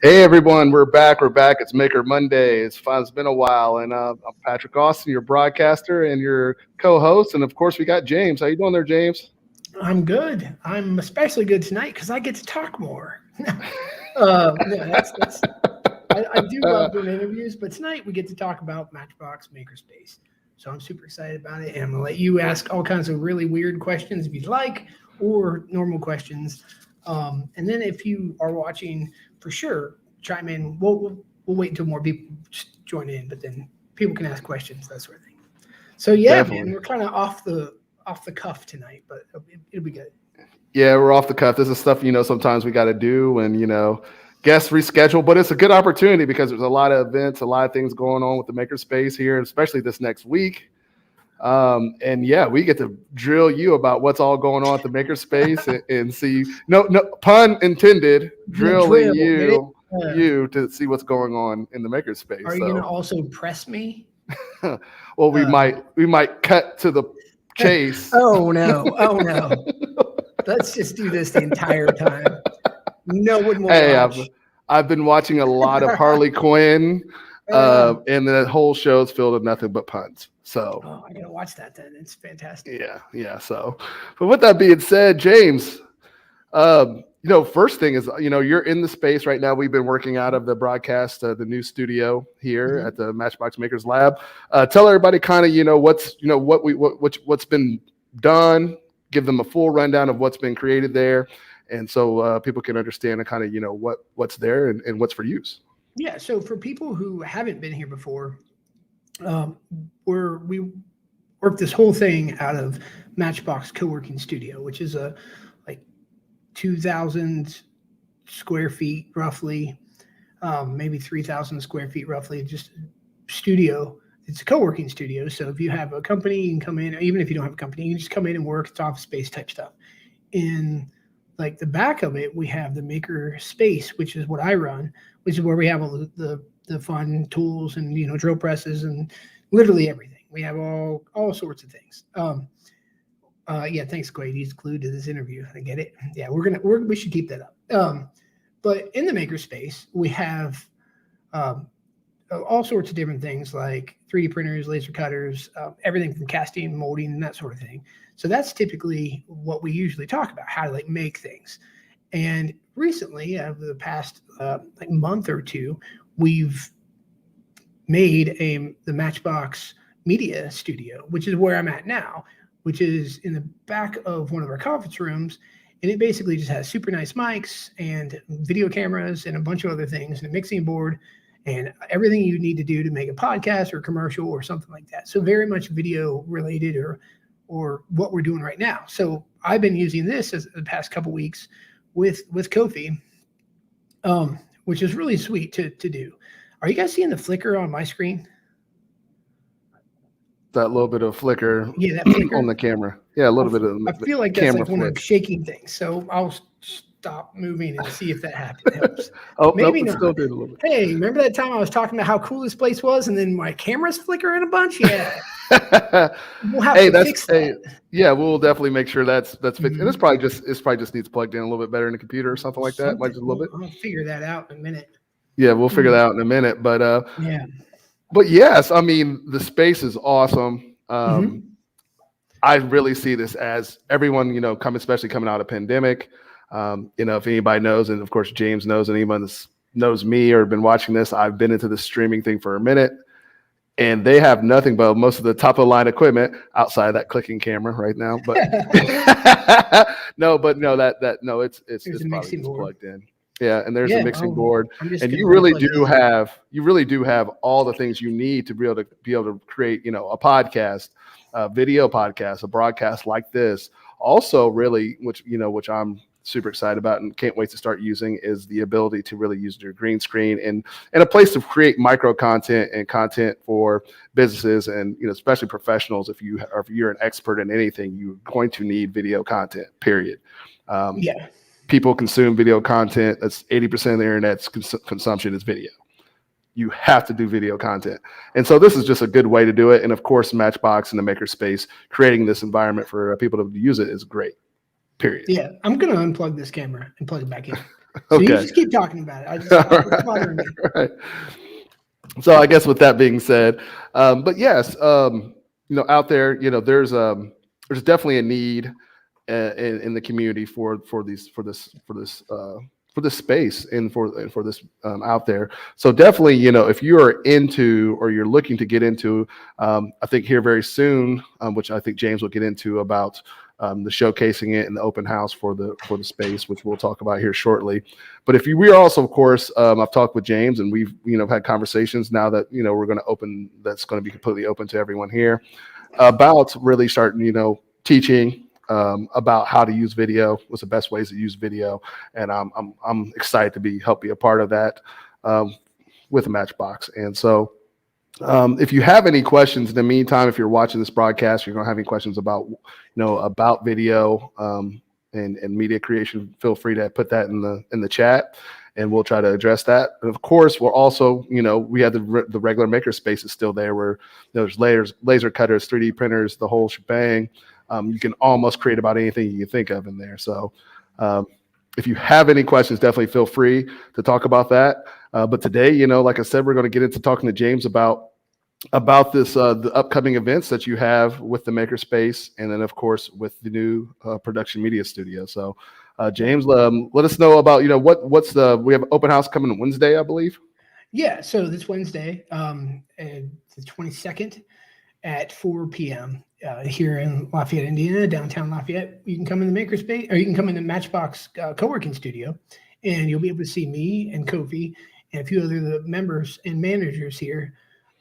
Hey everyone, we're back. We're back. It's Maker Monday. It's fun. It's been a while, and I'm Patrick Austin, your broadcaster and your co-host, and of course we got James. How you doing there, James? I'm good. I'm especially good tonight because I get to talk more. No, that's. I do love doing interviews, but tonight we get to talk about MatchBOX Makerspace. So I'm super excited about it, and I'm gonna let you ask all kinds of really weird questions if you'd like, or normal questions. And then if you are watching, for sure, chime in. We'll wait until more people join in, but then people can ask questions, that sort of thing. So yeah, Definitely. man, we're kind of off the cuff tonight, but it'll be good. Yeah, we're off the cuff. This is stuff sometimes we got to do, and guests reschedule, but it's a good opportunity because there's a lot of events, a lot of things going on with the Makerspace here, especially this next week. And yeah, we get to drill you about what's all going on at the Makerspace and see, no pun intended, drilling you to see what's going on in the Makerspace. Are you going to also press me? Well, we might cut to the chase. Oh no! Let's just do this the entire time. No one will watch. I've been watching a lot of Harley Quinn, and the whole show's filled with nothing but puns. So I gotta watch that then. It's fantastic. Yeah. So, but with that being said, James, first thing is, you're in the space right now. We've been working out of the broadcast, the new studio here at the MatchBOX Makers Lab. Tell everybody kind of, what's been done. Give them a full rundown of what's been created there, and so people can understand and kind of, what's there and what's for use. Yeah. So for people who haven't been here before, we worked this whole thing out of MatchBOX Co-working Studio, which is a 2,000 square feet roughly, maybe 3,000 square feet roughly, just studio. It's a co-working studio. So if you have a company, you can come in. Even if you don't have a company, you can just come in and work. It's office space type stuff. In the back of it, we have the Makerspace, which is what I run, which is where we have all the fun tools and drill presses and literally everything. We have all sorts of things. Yeah, thanks, Quade. He's glued to this interview. I get it. Yeah, we should keep that up. But in the Makerspace, we have all sorts of different things like 3D printers, laser cutters, everything from casting, molding, and that sort of thing. So that's typically what we usually talk about, how to make things. And recently, over the past month or two, we've made the MatchBOX Media Studio, which is where I'm at now, which is in the back of one of our conference rooms. And it basically just has super nice mics and video cameras and a bunch of other things and a mixing board and everything you need to do to make a podcast or commercial or something like that. So very much video related or what we're doing right now. So I've been using this as the past couple weeks with Kofi, which is really sweet to do. Are you guys seeing the flicker on my screen? That little bit of flicker, that flicker on the camera. Yeah, a little bit of. I feel like that's when I'm shaking things. So I'll stop moving and see if that helps. Maybe not. Still did a little bit. Hey, remember that time I was talking about how cool this place was, and then my camera's flickering a bunch? Yeah. We'll have to fix that. Yeah, we'll definitely make sure that's fixed. And it's probably just needs plugged in a little bit better in the computer or something like that. Like just a little bit. I'll figure that out in a minute. Yeah, we'll figure that out in a minute. But yeah. But yes, I mean the space is awesome. I really see this as everyone, especially coming out of pandemic. If anybody knows, and of course James knows, and anyone that knows me or been watching this, I've been into the streaming thing for a minute, and they have nothing but most of the top of the line equipment outside of that clicking camera right now. But it's probably just plugged in. Yeah, and there's a mixing board, and you really do have all the things you need to be able to create, a podcast, a video podcast, a broadcast like this. Also, really, which I'm super excited about and can't wait to start using, is the ability to really use your green screen and a place to create micro content and content for businesses and especially professionals. If you're an expert in anything, you're going to need video content. Period. People consume video content. That's 80% of the internet's consumption is video. You have to do video content. And so this is just a good way to do it. And of course, MatchBOX and the Makerspace, creating this environment for people to use it is great. Period. Yeah, I'm going to unplug this camera and plug it back in. So you just keep talking about it. It's bothering me. Right. So I guess with that being said, but yes, out there, there's definitely a need in the community for this space and for this out there. So definitely, if you are into or you're looking to get into, I think here very soon, which I think James will get into about the showcasing it and the open house for the space, which we'll talk about here shortly. But we are also, of course, I've talked with James and we've had conversations now that we're going to open. That's going to be completely open to everyone here about really starting teaching about how to use video, what's the best ways to use video, and I'm excited to help be a part of that with MatchBOX. And so, if you have any questions in the meantime, if you're watching this broadcast, you're going to have any questions about about video and media creation, feel free to put that in the chat, and we'll try to address that. And of course, we'll also we have the regular Makerspace is still there, where there's laser cutters, 3D printers, the whole shebang. You can almost create about anything you can think of in there. So if you have any questions, definitely feel free to talk about that. But today, like I said, we're going to get into talking to James about this, the upcoming events that you have with the Makerspace, and then of course with the new production media studio. So James, let us know about, we have open house coming Wednesday, I believe. Yeah. So this Wednesday, the 22nd at 4 p.m. Here in Lafayette, Indiana, downtown Lafayette. You can come in the Makerspace, or you can come in the MatchBOX co-working studio, and you'll be able to see me and Kofi and a few other the members and managers here.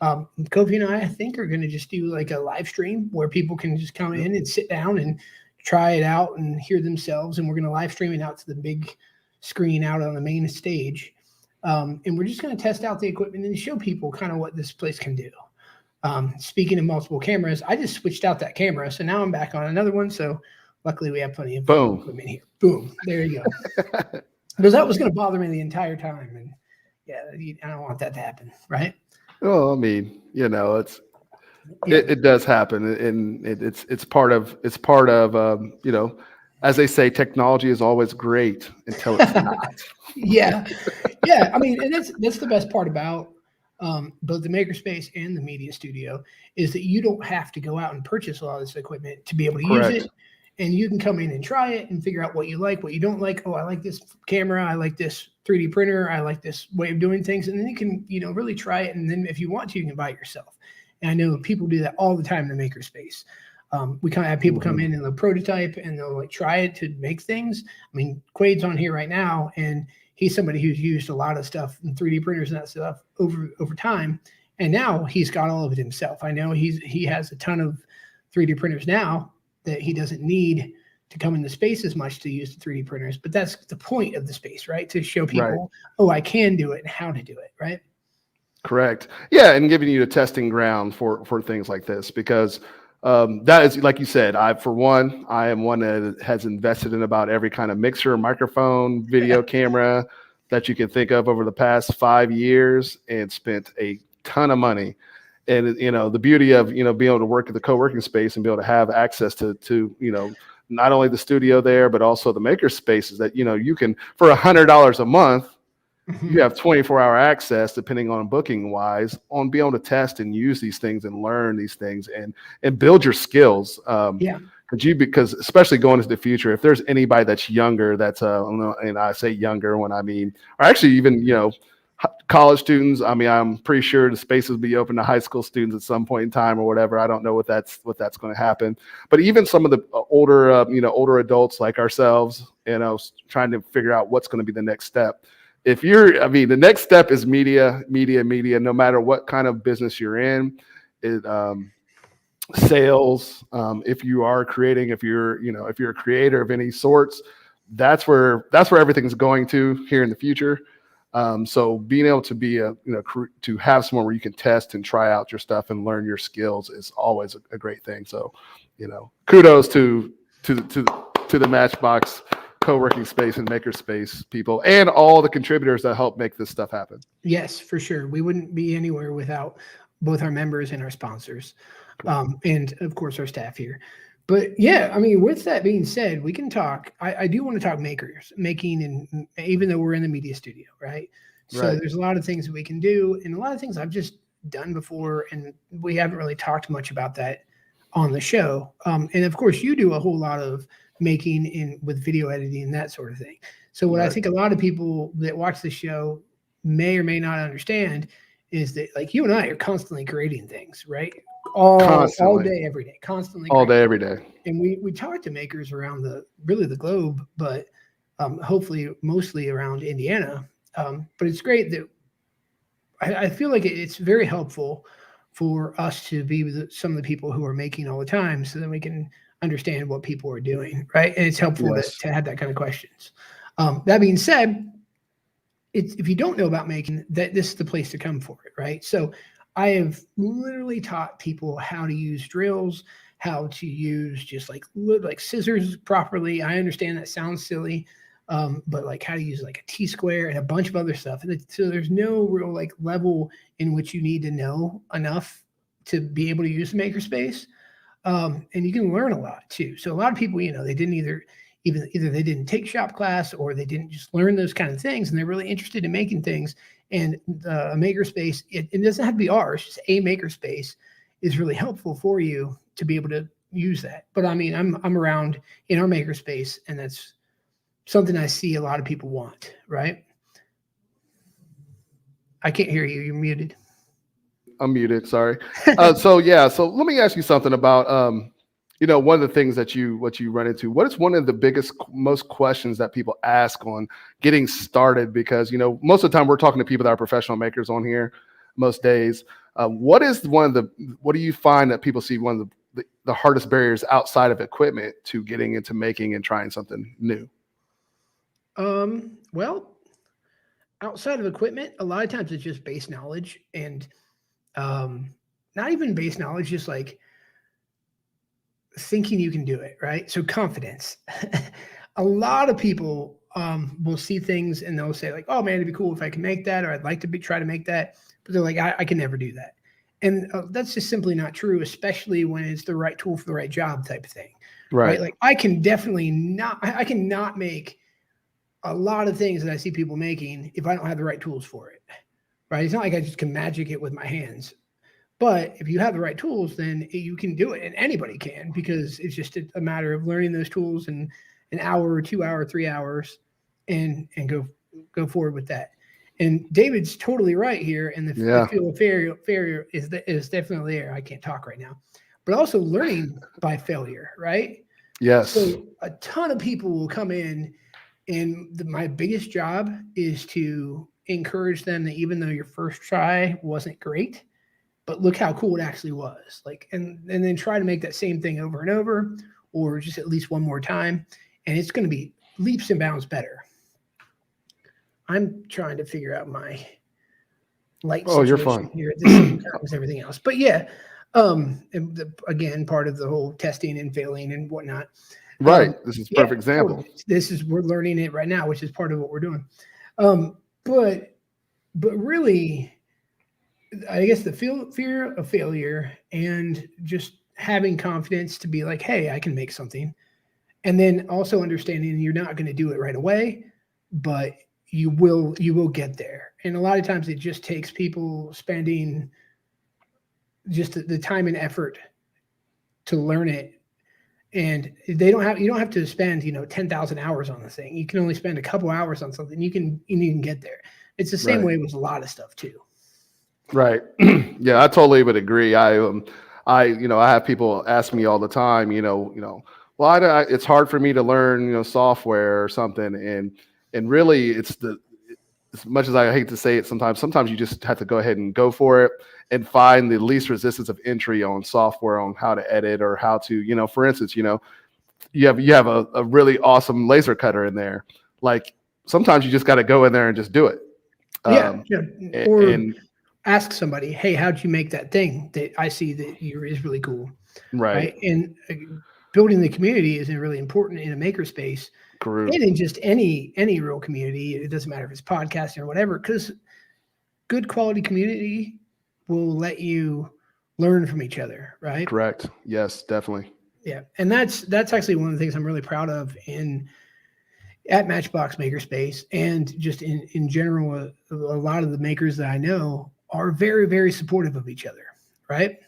Kofi and I think, are going to just do like a live stream where people can just come in and sit down and try it out and hear themselves. And we're going to live stream it out to the big screen out on the main stage. And we're just going to test out the equipment and show people kind of what this place can do. Speaking of multiple cameras, I just switched out that camera, so now I'm back on another one. So luckily we have plenty of equipment here. Boom, there you go. Because that was going to bother me the entire time, and yeah, I don't want that to happen, right? Well, I mean, it does happen, and it's part of as they say, technology is always great until it's not. Yeah. I mean, and that's the best part about both the Makerspace and the media studio, is that you don't have to go out and purchase a lot of this equipment to be able to use it. And you can come in and try it and figure out what you like, what you don't like. Oh, I like this camera. I like this 3D printer. I like this way of doing things. And then you can, really try it. And then if you want to, you can buy it yourself. And I know people do that all the time in the Makerspace. We kind of have people come in and they'll prototype and they'll like try it to make things. I mean, Quade's on here right now, and he's somebody who's used a lot of stuff in 3D printers and that stuff over time. And now he's got all of it himself. I know he has a ton of 3D printers now that he doesn't need to come in the space as much to use the 3D printers. But that's the point of the space, right? To show people, oh, I can do it and how to do it, right? Correct. Yeah, and giving you a testing ground for things like this, because that is, like you said, I am one that has invested in about every kind of mixer, microphone, video camera that you can think of over the past 5 years, and spent a ton of money. And the beauty of being able to work at the co-working space and be able to have access to not only the studio there, but also the Makerspace, is that you can, for $100 a month, you have 24-hour access, depending on booking wise, on being able to test and use these things and learn these things and build your skills. Because especially going into the future, if there's anybody that's younger, and I say younger when I mean, or actually even college students. I mean, I'm pretty sure the space will be open to high school students at some point in time or whatever. I don't know what that's going to happen. But even some of the older adults like ourselves, trying to figure out what's going to be the next step. The next step is media, no matter what kind of business you're in. Sales, if you are creating, if you're a creator of any sorts, that's where everything's going to here in the future. So being able to be to have somewhere where you can test and try out your stuff and learn your skills is always a great thing. So, kudos to the MatchBOX co-working space and Makerspace people and all the contributors that help make this stuff happen. Yes, for sure. We wouldn't be anywhere without both our members and our sponsors, and of course our staff here. But yeah, I mean, with that being said, we can talk. I do want to talk making, and even though we're in the media studio, right? So there's a lot of things that we can do, and a lot of things I've just done before, and we haven't really talked much about that on the show. And of course, you do a whole lot of making in with video editing and that sort of thing. So what I think a lot of people that watch the show may or may not understand is that, like, you and I are constantly creating things, right? All day, every day, constantly all day, every day. And we talk to makers around the globe, but hopefully mostly around Indiana. But it's great that I feel like it's very helpful for us to be with some of the people who are making all the time, so that we can understand what people are doing, right? And it's helpful to have that kind of questions. That being said, if you don't know about making, that this is the place to come for it, right? So I have literally taught people how to use drills, how to use just like scissors properly. I understand that sounds silly, but like how to use like a T-square and a bunch of other stuff. And so there's no real like level in which you need to know enough to be able to use Makerspace. And you can learn a lot too. So a lot of people, they didn't either they didn't take shop class, or they didn't just learn those kind of things, and they're really interested in making things. And a Makerspace, it doesn't have to be ours, just a Makerspace is really helpful for you to be able to use that. But I mean, I'm around in our Makerspace, and that's something I see a lot of people want, right? I can't hear you. You're muted. I'm muted. Sorry. So let me ask you something about, one of the things that you run into. What is one of the most questions that people ask on getting started? Because, most of the time we're talking to people that are professional makers on here most days. What do you find that people see one of the hardest barriers outside of equipment to getting into making and trying something new? Well, outside of equipment, a lot of times it's just base knowledge, and not even base knowledge, just like thinking you can do it, right? So confidence. A lot of people will see things and they'll say like, oh man, it'd be cool if I can make that, or I'd like to try to make that. But they're like, I can never do that. And that's just simply not true, especially when it's the right tool for the right job type of thing. Right? Like I cannot make a lot of things that I see people making if I don't have the right tools for it. Right? It's not like I just can magic it with my hands. But if you have the right tools, then you can do it, and anybody can, because it's just a matter of learning those tools in an hour, 2 hours, 3 hours, and go forward with that. And David's totally right here, and the feel of failure is definitely there. I can't talk right now, but also learning by failure, right? Yes. So a ton of people will come in, and my biggest job is to encourage them that even though your first try wasn't great, but look how cool it actually was. Like, and then try to make that same thing over and over, or just at least one more time. And it's going to be leaps and bounds better. I'm trying to figure out my light situation here at the same time as everything else. But yeah, again, part of the whole testing and failing and whatnot. Right. This is a perfect example. We're learning it right now, which is part of what we're doing. But really, I guess the fear of failure and just having confidence to be like, hey, I can make something. And then also understanding you're not going to do it right away, but you will get there. And a lot of times it just takes people spending just the time and effort to learn it. And you don't have to spend, 10,000 hours on the thing. You can only spend a couple hours on something. You can get there. It's the same way with a lot of stuff too. Right. Yeah, I totally would agree. I have people ask me all the time, well, it's hard for me to learn, software or something. And really it's as much as I hate to say it, sometimes you just have to go ahead and go for it and find the least resistance of entry on software, on how to edit, or how to, for instance, you have a really awesome laser cutter in there. Like sometimes you just got to go in there and just do it. Or ask somebody, hey, how'd you make that thing that I see that is really cool? Right. And building the community is really important in a makerspace. Correct. And in just any real community. It doesn't matter if it's podcasting or whatever, because good quality community will let you learn from each other, right? Correct. Yes, definitely. Yeah. And that's actually one of the things I'm really proud of at MatchBOX Makerspace, and just in general, a lot of the makers that I know are very, very supportive of each other. Right.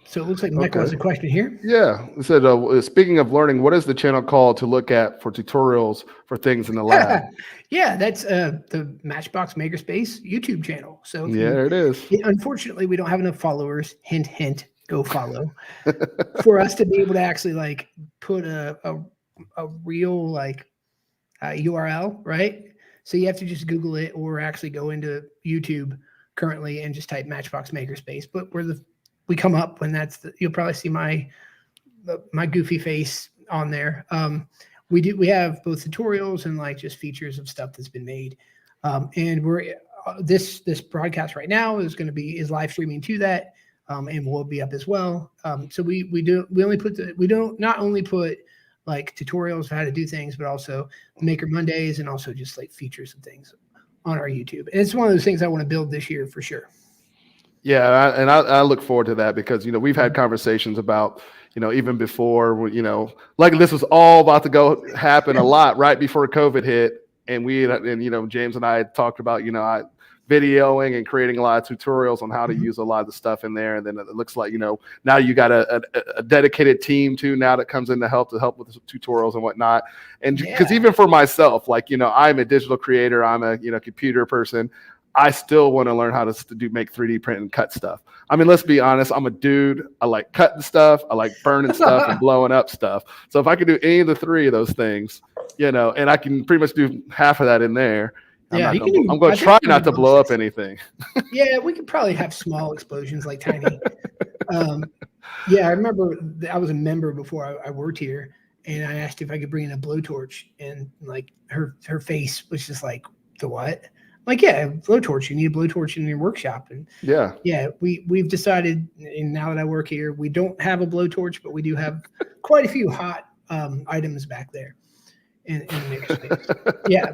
So it looks like Mike wants a question here. Yeah. It said, speaking of learning, what is the channel called to look at for tutorials for things in the lab? Yeah, that's the MatchBOX Makerspace YouTube channel. So there it is. Unfortunately, we don't have enough followers. Hint, hint, go follow. For us to be able to actually like put a real like URL, right? So you have to just Google it or actually go into YouTube currently and just type MatchBOX Makerspace. But we come up when you'll probably see my goofy face on there. We have both tutorials and like just features of stuff that's been made. And we're this broadcast right now is live streaming to that, and will be up as well. So we don't not only put like tutorials of how to do things, but also Maker Mondays and also just like features and things on our YouTube. And it's one of those things I want to build this year for sure. Yeah, I look forward to that because we've had conversations about even before like this was all about to go happen a lot right before COVID hit, and James and I had talked about videoing and creating a lot of tutorials on how to use a lot of the stuff in there, and then it looks like now you got a dedicated team too now that comes in to help with the tutorials and whatnot, and because even for myself, like I'm a digital creator, I'm a computer person. I still want to learn how to make 3D print and cut stuff. I mean, let's be honest. I'm a dude. I like cutting stuff. I like burning stuff and blowing up stuff. So if I could do any of the three of those things, and I can pretty much do half of that in there, I'm going to try not to blow up anything. Yeah, we could probably have small explosions, like tiny. Yeah, I remember I was a member before I worked here, and I asked if I could bring in a blowtorch, and like her face was just like, the what? Like, yeah, blowtorch. You need a blowtorch in your workshop. And yeah, we've decided, and now that I work here, we don't have a blowtorch, but we do have quite a few hot items back there in the Makerspace. Yeah.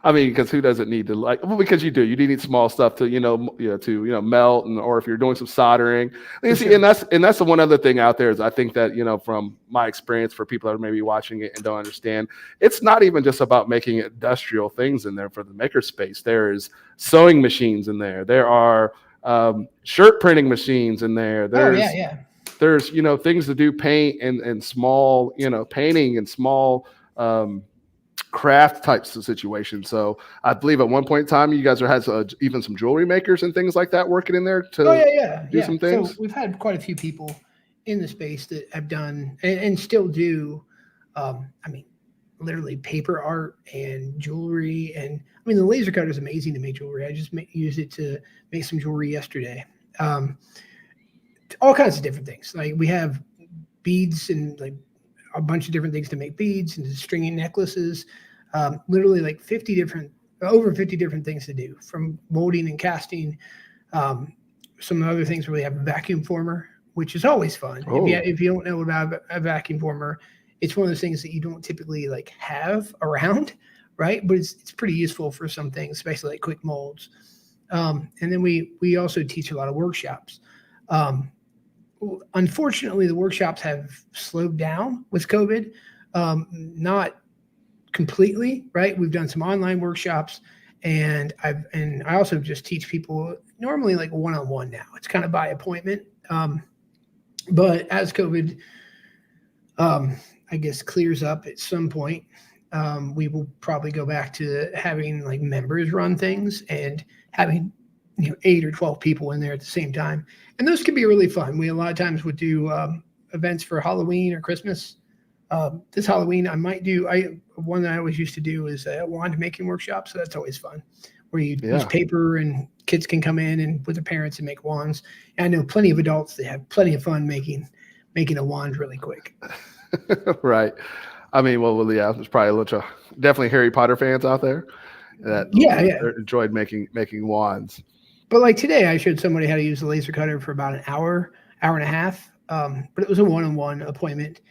I mean, because who doesn't need to because you do. You do need small stuff to melt, or if you're doing some soldering. See, and that's the one other thing out there is I think that from my experience, for people that are maybe watching it and don't understand, it's not even just about making industrial things in there for the Makerspace. There is sewing machines in there. There are shirt printing machines in there. There's things to do, paint and small painting and small craft types of situations. So I believe at one point in time, you guys had even some jewelry makers and things like that working in there to do some things. So we've had quite a few people in the space that have done and still do. I mean, literally paper art and jewelry, and I mean the laser cutter is amazing to make jewelry. I just used it to make some jewelry yesterday. All kinds of different things. Like we have beads and like a bunch of different things to make beads and stringing necklaces, literally like over 50 different things to do, from molding and casting. Some other things where we have a vacuum former, which is always fun. If you don't know about a vacuum former, it's one of those things that you don't typically like have around, right? But it's pretty useful for some things, especially like quick molds. And then we also teach a lot of workshops. Unfortunately, the workshops have slowed down with COVID, not completely, right? We've done some online workshops, and I also just teach people normally like one-on-one now. It's kind of by appointment. But as COVID, I guess, clears up at some point, we will probably go back to having like members run things and having 8 or 12 people in there at the same time. And those can be really fun. We a lot of times would do events for Halloween or Christmas. This Halloween, I might do, one that I always used to do is a wand making workshop. So that's always fun, where you use paper and kids can come in and with their parents and make wands. And I know plenty of adults that have plenty of fun making a wand really quick. Right. I mean, well, yeah, there's probably definitely Harry Potter fans out there that enjoyed making wands. But like today, I showed somebody how to use the laser cutter for about an hour and a half. But it was a one-on-one appointment,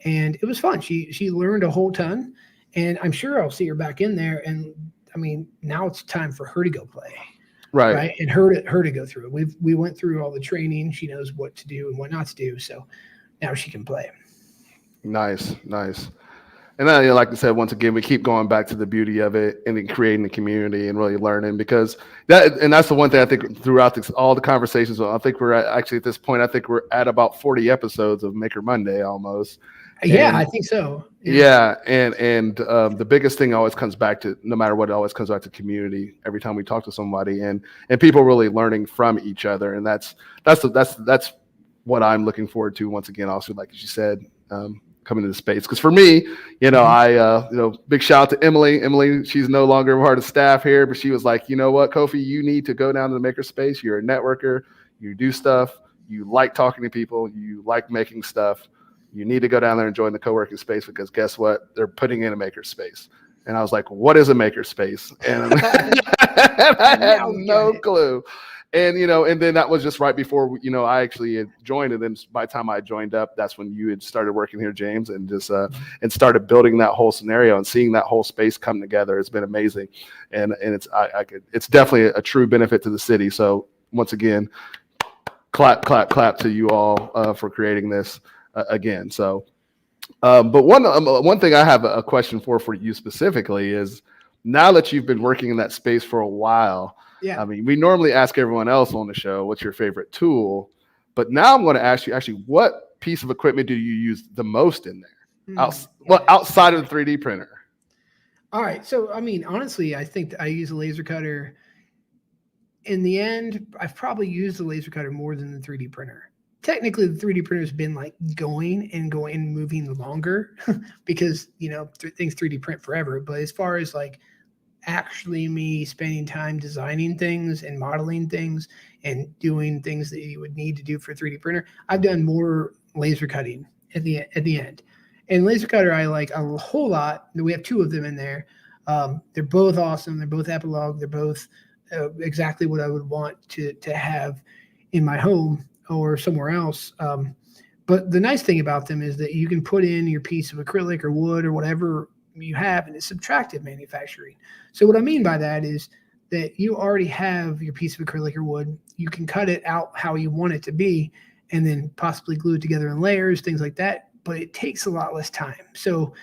and it was fun. She learned a whole ton, and I'm sure I'll see her back in there. And I mean, now it's time for her to go play, Right. And her to go through it. We went through all the training. She knows what to do and what not to do. So now she can play. Nice. And then, like I said, once again, we keep going back to the beauty of it and then creating the community and really learning, because that's the one thing I think throughout all the conversations. I think we're at this point, I think we're at about 40 episodes of Maker Monday almost. Yeah, I think so. Yeah. And the biggest thing always comes back to, no matter what, it always comes back to community every time we talk to somebody, and people really learning from each other. And that's what I'm looking forward to once again, also, like you said, coming to the space. Because for me, I big shout out to Emily. She's no longer part of staff here, but she was like, you know what, Kofi, you need to go down to the Makerspace. You're a networker, you do stuff, you like talking to people, you like making stuff. You need to go down there and join the co-working space, because guess what? They're putting in a Makerspace. And I was like, what is a Makerspace? And I had no clue. And, and then that was just right before, I actually had joined. And then by the time I joined up, that's when you had started working here, James, and just and started building that whole scenario and seeing that whole space come together. It's been amazing. And it's definitely a true benefit to the city. So once again, clap to you all for creating this again. So, but one thing I have a question for you specifically is, now that you've been working in that space for a while, I mean, we normally ask everyone else on the show, what's your favorite tool? But now I'm going to ask you, actually, what piece of equipment do you use the most in there? Outside of the 3D printer? All right. So, I mean, honestly, I think I use a laser cutter. In the end, I've probably used the laser cutter more than the 3D printer. Technically, the 3D printer has been like going and moving longer because, things 3D print forever. But as far as like actually me spending time designing things and modeling things and doing things that you would need to do for a 3D printer, I've done more laser cutting at the end. And laser cutter I like a whole lot. We have two of them in there. They're both awesome. They're both Epilogue. They're both exactly what I would want to have in my home or somewhere else. But the nice thing about them is that you can put in your piece of acrylic or wood or whatever you have, and it's subtractive manufacturing. So what I mean by that is that you already have your piece of acrylic or wood. You can cut it out how you want it to be and then possibly glue it together in layers, things like that. But it takes a lot less time. So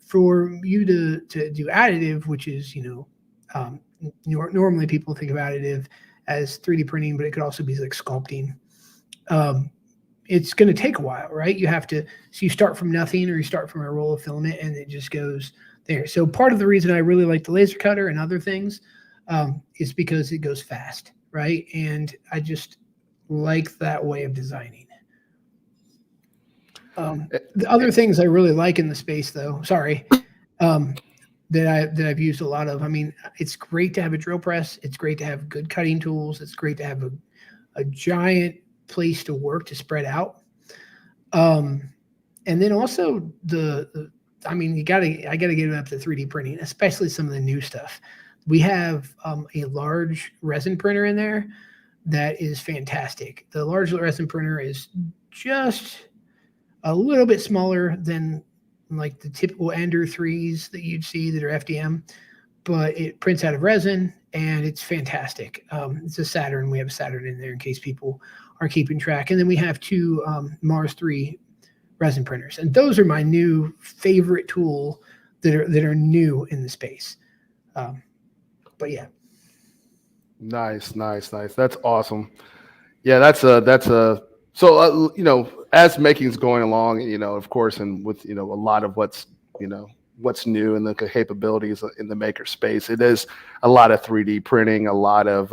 for you to do additive, which is, normally people think of additive as 3D printing, but it could also be like sculpting. It's going to take a while, right? So you start from nothing, or you start from a roll of filament and it just goes there. So part of the reason I really like the laser cutter and other things is because it goes fast, right? And I just like that way of designing. The other things I really like in the space, though, that I've used a lot of. I mean, it's great to have a drill press. It's great to have good cutting tools. It's great to have a giant place to work, to spread out. And then also I gotta give it up to 3D printing, especially some of the new stuff. We have a large resin printer in there that is fantastic. The large resin printer is just a little bit smaller than like the typical Ender 3s that you'd see that are FDM, but it prints out of resin and it's fantastic. It's a Saturn. We have a Saturn in there in case people are keeping track. And then we have two Mars 3 resin printers. And those are my new favorite tool that are new in the space. But yeah. Nice. That's awesome. Yeah, so, as making's going along, of course, and with, a lot of what's new and the capabilities in the maker space, it is a lot of 3D printing, a lot of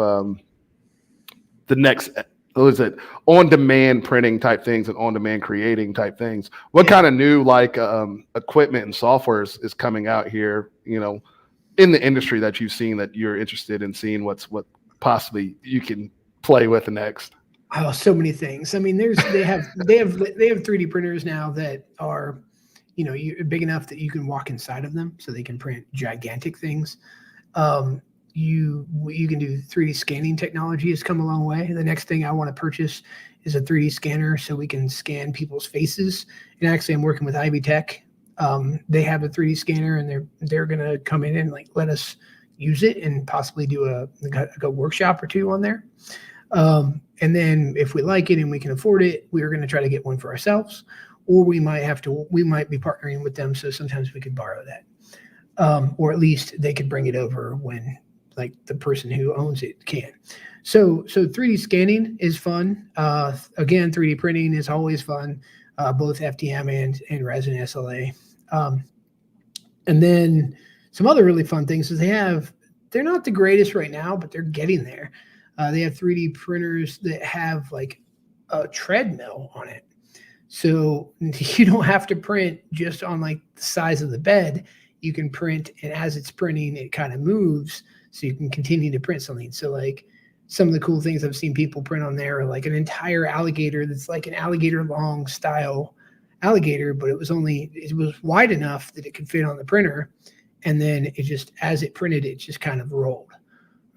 the next, on-demand printing type things and on-demand creating type things. What kind of new equipment and software is coming out here, in the industry that you've seen that you're interested in seeing what possibly you can play with next? Oh, so many things. I mean, they have 3D printers now that are, big enough that you can walk inside of them, so they can print gigantic things. You can do 3D scanning technology has come a long way. The next thing I want to purchase is a 3D scanner so we can scan people's faces. And actually, I'm working with Ivy Tech. They have a 3D scanner, and they're going to come in and let us use it and possibly do a workshop or two on there. And then if we like it and we can afford it, we're going to try to get one for ourselves, or we might be partnering with them. So sometimes we could borrow that, or at least they could bring it over when like the person who owns it can. So 3D scanning is fun. Again, 3D printing is always fun, both FDM and resin SLA. And then some other really fun things is they're not the greatest right now, but they're getting there. They have 3D printers that have like a treadmill on it. So you don't have to print just on like the size of the bed. You can print, and as it's printing, it kind of moves, so you can continue to print something. So like some of the cool things I've seen people print on there are like an entire alligator that's like an alligator long style alligator, but it was wide enough that it could fit on the printer. And then it just, as it printed, it just kind of rolled,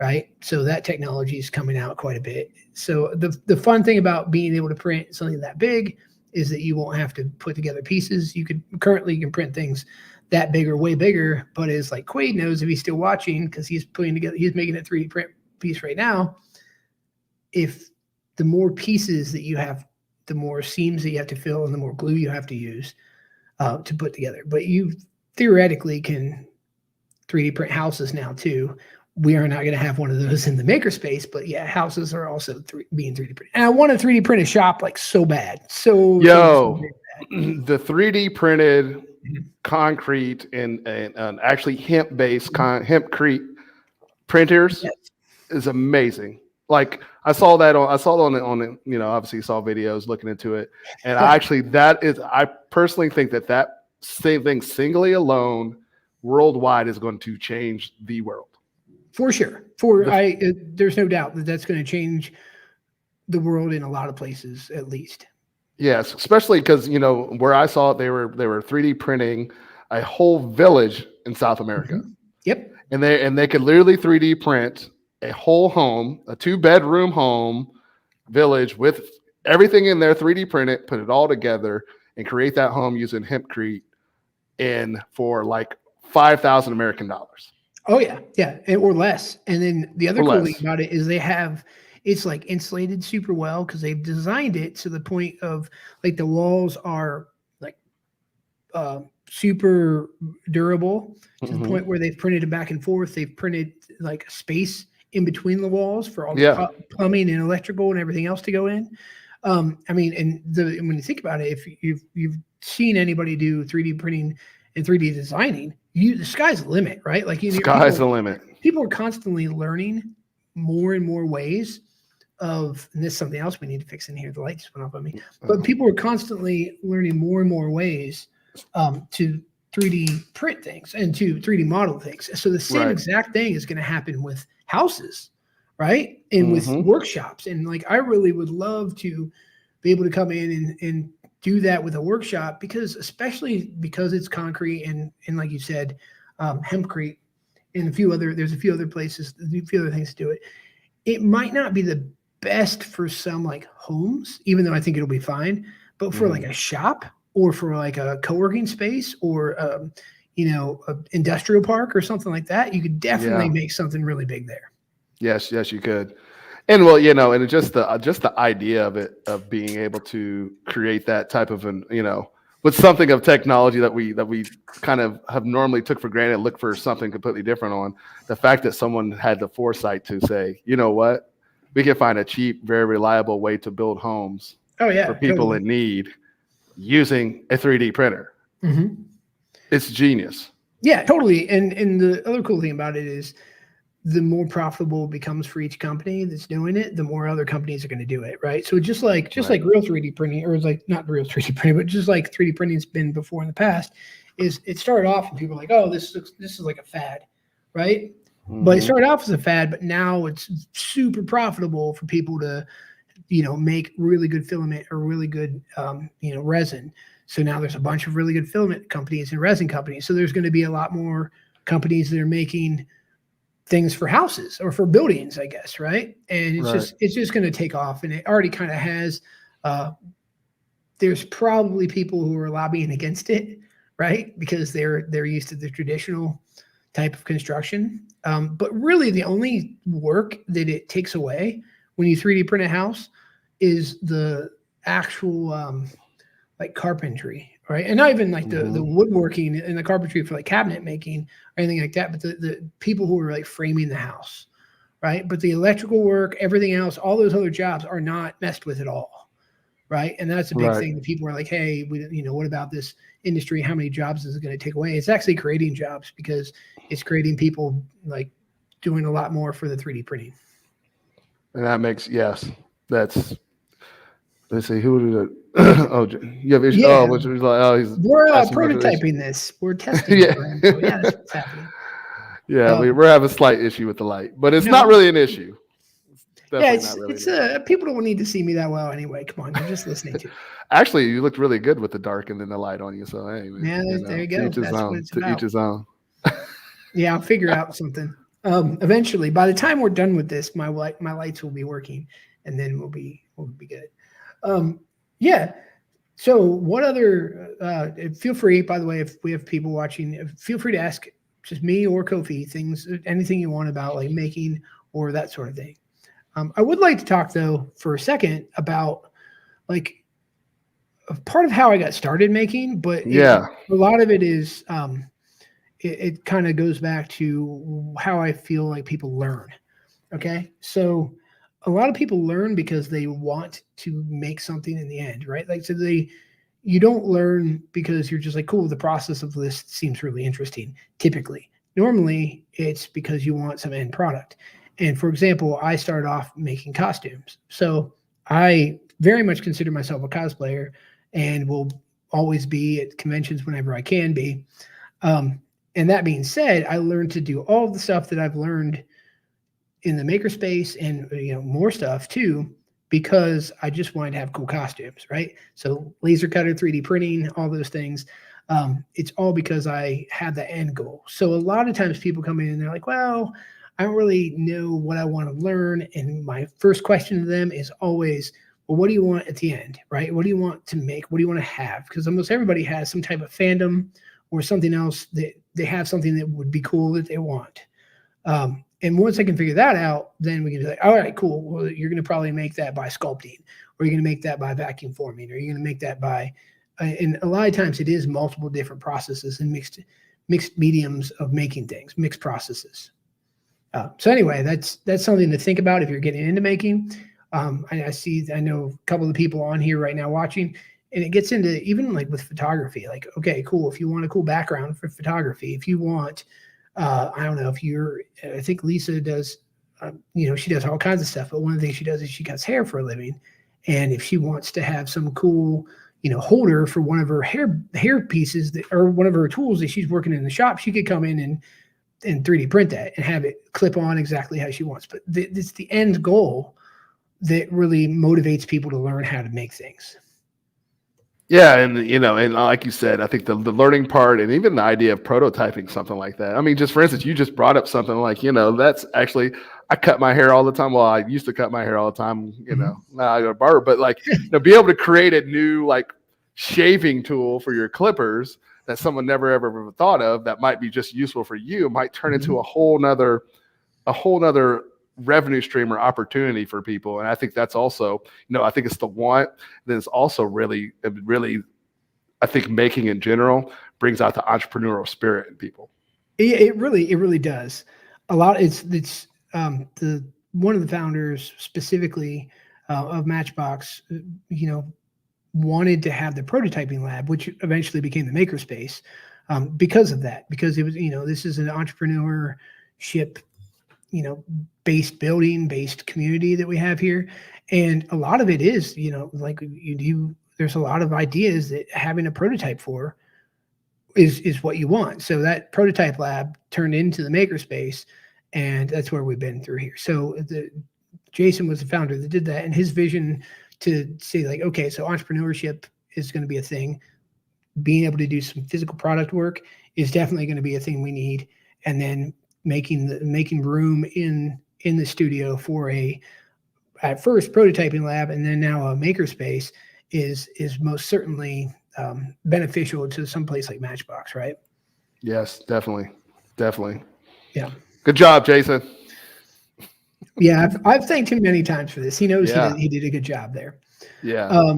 right? So that technology is coming out quite a bit. So the fun thing about being able to print something that big is that you won't have to put together pieces. You can print things that big or way bigger, but as like Quaid knows, if he's still watching, because he's making a 3D print piece right now, if the more pieces that you have, the more seams that you have to fill and the more glue you have to use to put together. But you theoretically can 3D print houses now too. We are not going to have one of those in the Makerspace, but yeah, houses are also being 3D printed. And I want to 3D print a shop like so bad. So bad. The 3D printed concrete and actually hemp-based hempcrete printers is amazing. Like I saw that on obviously saw videos looking into it, and I personally think that same thing singly alone worldwide is going to change the world for sure. There's no doubt that that's going to change the world in a lot of places, at least. Yes, especially because where I saw it, they were 3D printing a whole village in South America. Mm-hmm. Yep, and they could literally 3D print a whole home, a 2-bedroom home village with everything in there, 3D print it, put it all together, and create that home using hempcrete for like $5,000 American dollars. Oh yeah, or less. And then the other cool thing about it is it's like insulated super well because they've designed it to the point of like the walls are like super durable to the point where they've printed it back and forth. They've printed like a space in between the walls for all the plumbing and electrical and everything else to go in. And when you think about it, if you've seen anybody do 3D printing and 3D designing, the sky's the limit, right? Like sky's the limit. People are constantly learning more and more ways and this is something else we need to fix in here. The light just went off on me. But people are constantly learning more and more ways to 3D print things and to 3D model things. So the same exact thing is going to happen with houses, right? And with workshops. And like, I really would love to be able to come in and do that with a workshop especially because it's concrete and like you said, hempcrete and there's a few other places, a few other things to do it. It might not be the best for some like homes, even though I think it'll be fine, but for like a shop or for like a co-working space or an industrial park or something like that, you could definitely make something really big there. Yes, you could. And well, and just the idea of being able to create that type of with something of technology that we kind of have normally took for granted, look for something completely different on. The fact that someone had the foresight to say, you know what, we can find a cheap, very reliable way to build homes for people in need using a 3D printer. Mm-hmm. It's genius. Yeah, totally. And the other cool thing about it is the more profitable it becomes for each company that's doing it, the more other companies are going to do it, right? So just like real 3D printing, or like not real 3D printing, but just like 3D printing's been before in the past, is it started off and people were like, oh, this is like a fad, right? Mm-hmm. But it started off as a fad, but now it's super profitable for people to, make really good filament or really good, resin. So now there's a bunch of really good filament companies and resin companies. So there's going to be a lot more companies that are making things for houses or for buildings, I guess, right? And it's just going to take off, and it already kind of has. There's probably people who are lobbying against it, right? Because they're used to the traditional type of construction. But really the only work that it takes away when you 3D print a house is the actual like carpentry, right? And not even like the woodworking and the carpentry for like cabinet making or anything like that, but the people who are like framing the house, right? But the electrical work, everything else, all those other jobs are not messed with at all, right? And that's a big thing that people are like, hey, what about this industry? How many jobs is it going to take away? It's actually creating jobs because it's creating people like doing a lot more for the 3D printing. And that makes, that's, let's see, who did it? Oh, you have issues. Yeah. Oh, which was like, we're prototyping this. We're testing it. So yeah, that's what's happening. Yeah, we're having a slight issue with the light, but it's not really an issue. People don't need to see me that well anyway. Come on, they're just listening to. Actually, you looked really good with the dark and then the light on you. So hey, there you go. That's what it's about. To each his own. Yeah, I'll figure out something. Eventually, by the time we're done with this, my lights will be working, and then we'll be good. Yeah. So what other? Feel free. By the way, if we have people watching, feel free to ask just me or Kofi anything you want about like making or that sort of thing. I would like to talk though for a second about like a part of how I got started making, but a lot of it is it kind of goes back to how I feel like people learn. Okay, so a lot of people learn because they want to make something in the end, right? Like so you don't learn because you're just like, cool, the process of this seems really interesting. Typically, normally it's because you want some end product. And for example, I started off making costumes. So I very much consider myself a cosplayer and will always be at conventions whenever I can be. And that being said, I learned to do all of the stuff that I've learned in the Makerspace and more stuff too, because I just wanted to have cool costumes, right? So laser cutter, 3D printing, all those things. It's all because I had the end goal. So a lot of times people come in and they're like, well, I don't really know what I want to learn. And my first question to them is always, well, what do you want at the end, right? What do you want to make? What do you want to have? Because almost everybody has some type of fandom or something else that they have something that would be cool that they want. And once I can figure that out, then we can be like, all right, cool. Well, you're going to probably make that by sculpting, or you're going to make that by vacuum forming, or you're going to make that by, and a lot of times it is multiple different processes and mixed mediums of making things, mixed processes. So anyway, that's something to think about if you're getting into making. I know a couple of people on here right now watching, and it gets into even like with photography, like, okay, cool. If you want a cool background for photography, if you want, I don't know I think Lisa does, she does all kinds of stuff, but one of the things she does is she cuts hair for a living. And if she wants to have some cool, holder for one of her hair pieces or one of her tools that she's working in the shop, she could come in and 3D print that and have it clip on exactly how she wants. But it's the end goal that really motivates people to learn how to make things. Yeah, and and like you said, I think the learning part and even the idea of prototyping something like that. I mean, just for instance, you just brought up something like, that's actually, I cut my hair all the time. Well, I used to cut my hair all the time, now I go to barber, but like, be able to create a new like shaving tool for your clippers that someone never ever thought of that might be just useful for you might turn into a whole nother revenue stream or opportunity for people. And I think that's also, I think it's the want. Then it's also really, I think making in general brings out the entrepreneurial spirit in people. It really does. A lot. It's one of the founders specifically of MatchBOX, wanted to have the prototyping lab, which eventually became the Makerspace, because of that. Because it was, this is an entrepreneurship, based building, based community that we have here, and a lot of it is, like there's a lot of ideas that having a prototype for is what you want. So that prototype lab turned into the Makerspace, and that's where we've been through here. So Jason was the founder that did that, and his vision to say like, okay, so entrepreneurship is going to be a thing. Being able to do some physical product work is definitely going to be a thing we need. And then making room in the studio for at first prototyping lab, and then now a Makerspace is most certainly beneficial to some place like MatchBOX, right? Yes, definitely. Yeah. Good job, Jason. Yeah, I've thanked him many times for this. He knows he did a good job there. Yeah.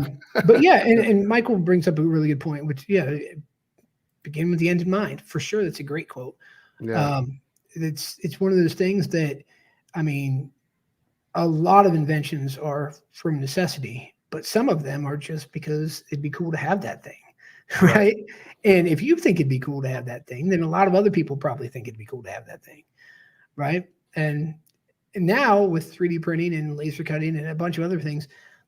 But yeah, and Michael brings up a really good point, which begin with the end in mind. For sure, that's a great quote. Yeah. It's one of those things that, I mean, a lot of inventions are from necessity, but some of them are just because it'd be cool to have that thing, right? And if you think it'd be cool to have that thing, then a lot of other people probably think it'd be cool to have that thing, right? And now with 3D printing and laser cutting and a bunch of other things,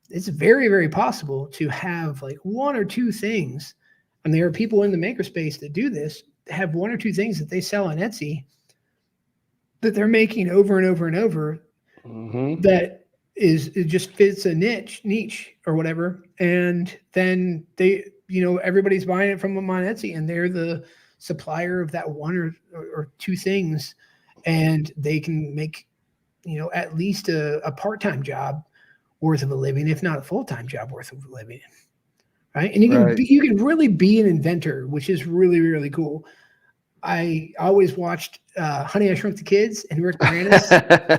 it's very, very possible to have like one or two things. And there are people in the makerspace that do this, have one or two things that they sell on Etsy that they're making over and over and over. That it just fits a niche or whatever. And then they, everybody's buying it from them on Etsy, and they're the supplier of that one or two things. And they can make, at least a part-time job worth of a living, if not a full-time job worth of a living. Right. And you can really be an inventor, which is really, really cool. I always watched Honey, I Shrunk the Kids and Rick Moranis,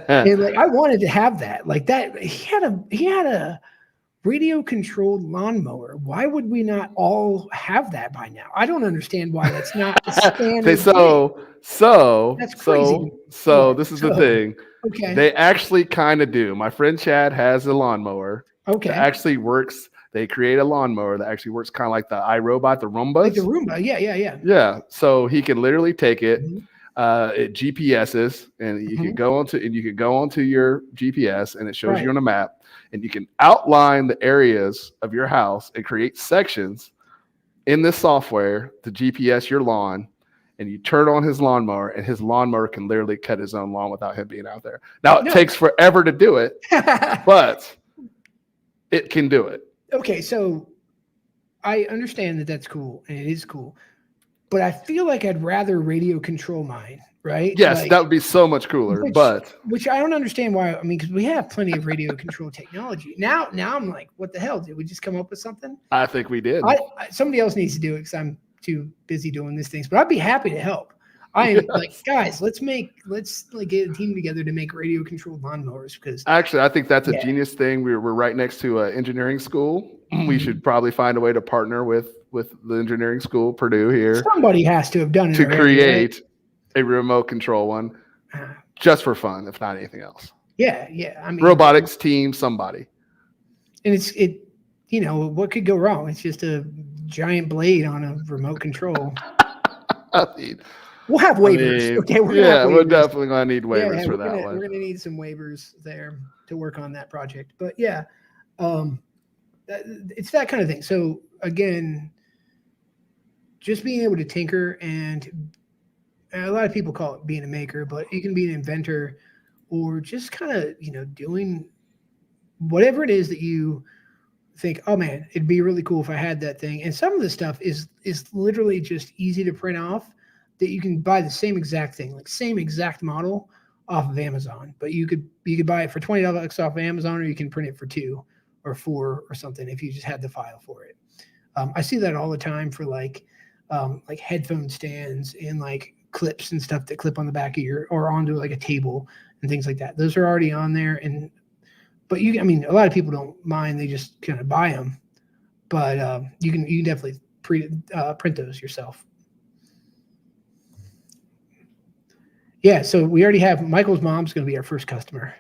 and like I wanted to have that. Like that, he had a radio controlled lawnmower. Why would we not all have that by now? I don't understand why that's not a standard. So that's crazy. So this is the thing. Okay. They actually kind of do. My friend Chad has a lawnmower. Okay. That actually works. They create a lawnmower that actually works kind of like the iRobot, the Roombas. Like the Roomba, yeah. Yeah, so he can literally take it, it GPSs, and you can go onto your GPS, and it shows you on a map, and you can outline the areas of your house and create sections in this software to GPS your lawn, and you turn on his lawnmower, and his lawnmower can literally cut his own lawn without him being out there. Now it takes forever to do it, but it can do it. Okay, so I understand that that's cool, and it is cool, but I feel like I'd rather radio control mine, right? Yes, like, that would be so much cooler, which I don't understand why. I mean, because we have plenty of radio control technology. Now I'm like, what the hell? Did we just come up with something? I think we did. Somebody else needs to do it because I'm too busy doing these things, but I'd be happy to help. I am like, guys, let's get a team together to make radio controlled lawnmowers, because actually I think that's a genius thing. We're right next to an engineering school. We should probably find a way to partner with the engineering school, Purdue here. Somebody has to have done it to create a remote control one, just for fun, if not anything else. Yeah. I mean, robotics team, somebody. And what could go wrong? It's just a giant blade on a remote control. We'll have waivers. We're definitely going to need waivers for that one. We're going to need some waivers there to work on that project. But it's that kind of thing. So again, just being able to tinker, and a lot of people call it being a maker, but you can be an inventor, or just kind of, doing whatever it is that you think, oh man, it'd be really cool if I had that thing. And some of the stuff is literally just easy to print off, that you can buy the same exact thing, like same exact model off of Amazon, but you could buy it for $20 off of Amazon, or you can print it for $2 or $4 or something if you just had the file for it. I see that all the time for like headphone stands and like clips and stuff that clip on the back of or onto like a table and things like that. Those are already on there, but a lot of people don't mind; they just kind of buy them. But you can definitely print those yourself. Yeah, so we already have Michael's mom's going to be our first customer.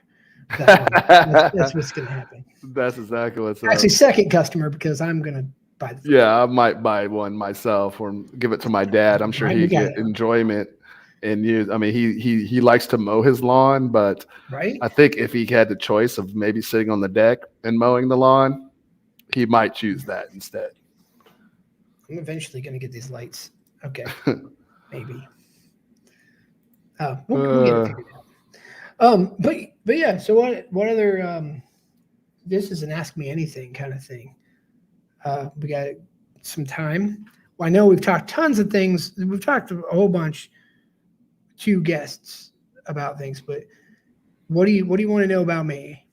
That's what's going to happen. That's exactly what's actually second customer, because I'm going to buy the. Yeah, I might buy one myself or give it to my dad. I'm sure he'd get enjoyment and use. I mean, he likes to mow his lawn, but I think if he had the choice of maybe sitting on the deck and mowing the lawn, he might choose that instead. I'm eventually going to get these lights. Okay, maybe. We'll get it figured out. But yeah. So what other? This is an ask me anything kind of thing. We got some time. Well, I know we've talked tons of things. We've talked a whole bunch to guests about things, but what do you want to know about me?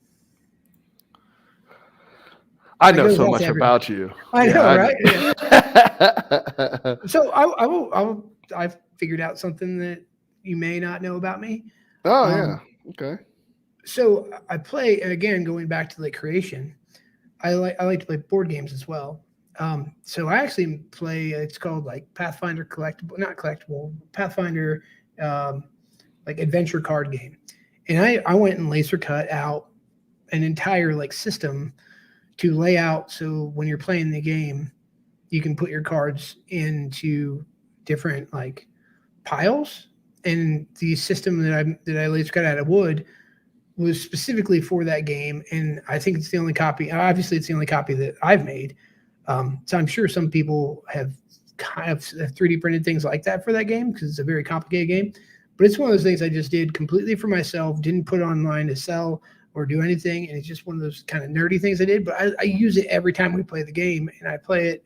I know so much about you. I know, right? Yeah. So I've figured out something that you may not know about me. Oh, yeah. Okay. So I play, and again, going back to like creation, I like to play board games as well. So I actually play, it's called like Pathfinder Pathfinder, like adventure card game. And I went and laser cut out an entire like system to lay out. So when you're playing the game, you can put your cards into different like piles. And the system that I laser cut out of wood was specifically for that game, and I think it's the only copy. Obviously, it's the only copy that I've made. So I'm sure some people have kind of 3D printed things like that for that game because it's a very complicated game. But it's one of those things I just did completely for myself, didn't put it online to sell or do anything, and it's just one of those kind of nerdy things I did. But I use it every time we play the game, and I play it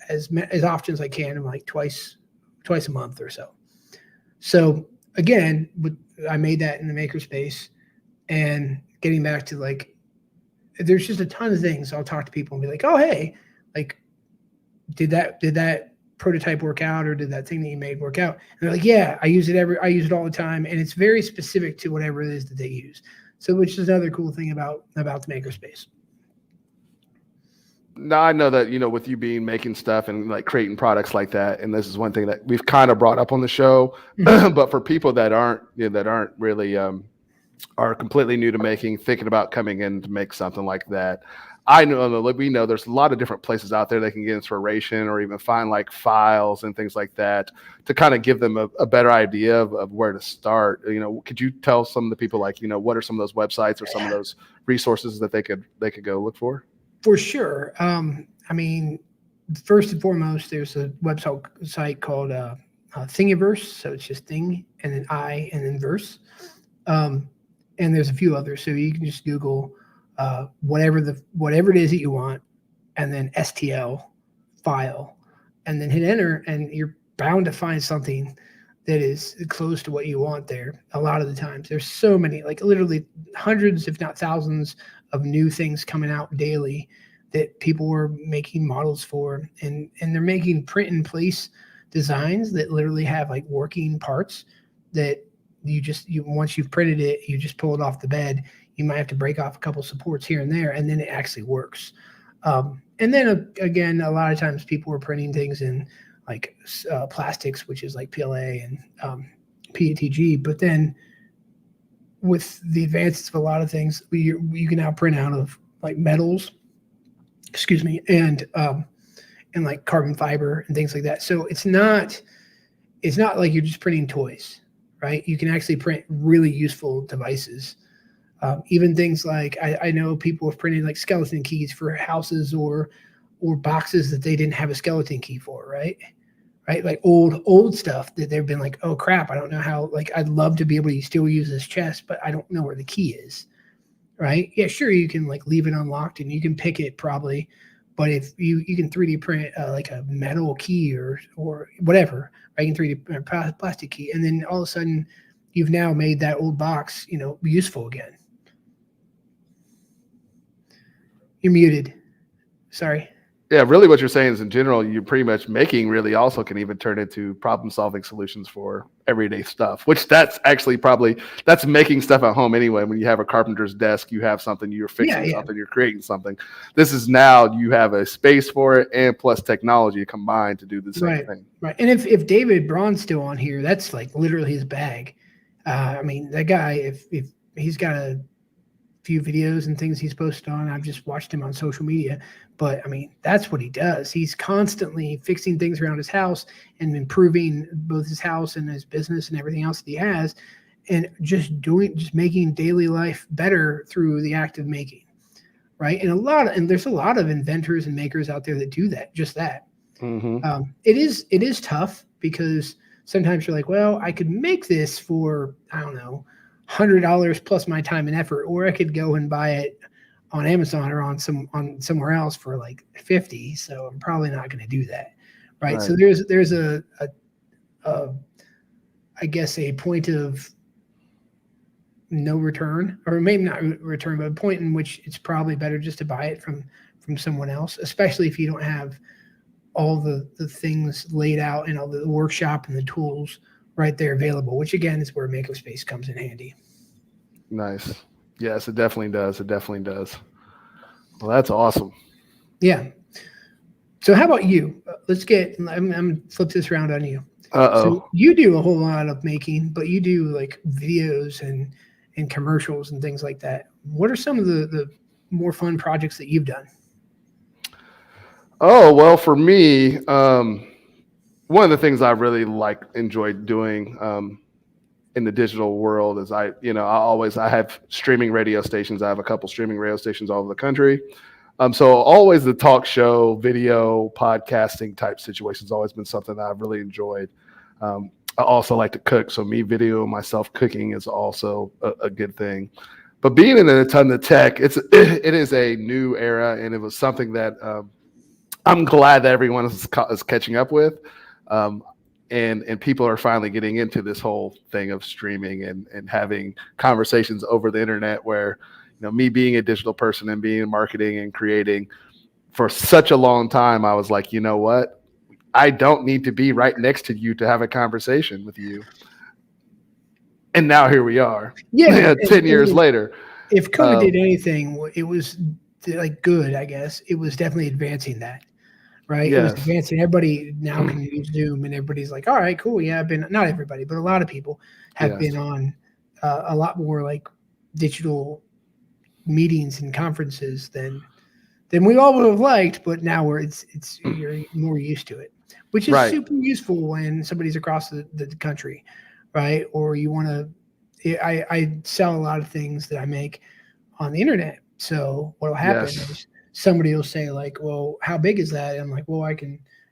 as often as I can, like twice a month or so. So again, I made that in the Makerspace. And getting back to like, there's just a ton of things. I'll talk to people and be like, oh, hey, like, did that prototype work out, or did that thing that you made work out? And they're like, yeah, I use it all the time. And it's very specific to whatever it is that they use. So, which is another cool thing about the Makerspace. Now I know that, with you making stuff and like creating products like that, and this is one thing that we've kind of brought up on the show, but for people that aren't really, are completely new to thinking about coming in to make something like that. We know there's a lot of different places out there they can get inspiration or even find like files and things like that to kind of give them a better idea of where to start. Could you tell some of the people like, what are some of those websites or some of those resources that they could go look for? For sure. I mean, first and foremost, there's a website called Thingiverse. So it's just thing and then I and then verse. And there's a few others. So you can just Google whatever it is that you want, and then STL file, and then hit enter, and you're bound to find something that is close to what you want there. A lot of the times there's so many, like literally hundreds, if not thousands of new things coming out daily that people were making models for. And they're making print in place designs that literally have like working parts that once you've printed it, you just pull it off the bed. You might have to break off a couple supports here and there, and then it actually works. And then again, a lot of times people were printing things in like plastics, which is like PLA and PETG. But then with the advances of a lot of things, you can now print out of like metals, and like carbon fiber and things like that. So it's not like you're just printing toys. Right? You can actually print really useful devices. Even things like I know people have printed like skeleton keys for houses or boxes that they didn't have a skeleton key for, right? Right? Like old stuff that they've been like, oh crap, I don't know how, like I'd love to be able to still use this chest, but I don't know where the key is. Right? Yeah, sure, you can like leave it unlocked and you can pick it probably, but if you can 3D print like a metal key or whatever, right? You can 3D print a plastic key, and then all of a sudden you've now made that old box, useful again. You're muted. Sorry. Yeah, really what you're saying is in general, you're pretty much making really also can even turn into problem-solving solutions for everyday stuff, which that's actually that's making stuff at home anyway. When you have a carpenter's desk, you have something, you're fixing something, you're creating something. This is now you have a space for it and plus technology combined to do the same thing. Right. And if David Braun's still on here, that's like literally his bag. I mean, that guy, if he's got a few videos and things he's posted on, I've just watched him on social media, but I mean, that's what he does. He's constantly fixing things around his house and improving both his house and his business and everything else that he has, and just making daily life better through the act of making. Right. And there's a lot of inventors and makers out there that do that, just that. Mm-hmm. It is tough because sometimes you're like, well, I could make this for, I don't know, $100 plus my time and effort, or I could go and buy it on Amazon or on somewhere else for like $50. So I'm probably not going to do that. Right. So there's a I guess a point of no return, or maybe not return, but a point in which it's probably better just to buy it from someone else, especially if you don't have all the things laid out and all the workshop and the tools right there available, which again is where Makerspace comes in handy. Nice. Yes, it definitely does. It definitely does. Well, that's awesome. Yeah. So how about you? I'm flip this around on you. So you do a whole lot of making, but you do like videos and commercials and things like that. What are some of the more fun projects that you've done? Oh, well, for me, one of the things I really enjoyed doing in the digital world is I have streaming radio stations. I have a couple streaming radio stations all over the country. So always the talk show, video, podcasting type situations always been something that I've really enjoyed. I also like to cook, so me videoing myself cooking is also a good thing. But being in a ton of tech, it is a new era, and it was something that I'm glad that everyone is catching up with. And people are finally getting into this whole thing of streaming and having conversations over the internet where, me being a digital person and being in marketing and creating for such a long time, I was like, you know what? I don't need to be right next to you to have a conversation with you. And now here we are. Yeah. 10 years later. If COVID did anything, it was like good, I guess. It was definitely advancing that. Right. Yes. It was advancing. Everybody now can use Zoom, and everybody's like, all right, cool. Yeah, not everybody, but a lot of people have been on a lot more like digital meetings and conferences than we all would have liked, but now you're more used to it, which is super useful when somebody's across the country, right? Or you want to, I sell a lot of things that I make on the internet. So what'll happen is somebody will say like, well, how big is that? And I'm like, well, if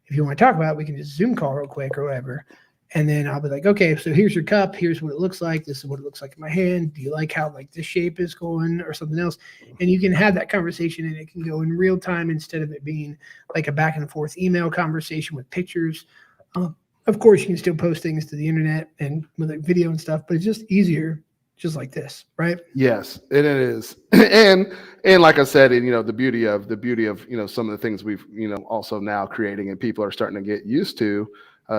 you want to talk about it, we can just Zoom call real quick or whatever. And then I'll be like, okay, so here's your cup. Here's what it looks like. This is what it looks like in my hand. Do you like how like this shape is going or something else? And you can have that conversation, and it can go in real time instead of it being like a back and forth email conversation with pictures. Of course, you can still post things to the internet and with like video and stuff, but it's just easier, just like this, right? Yes, it is. And like I said, and the beauty of some of the things we've also now creating and people are starting to get used to.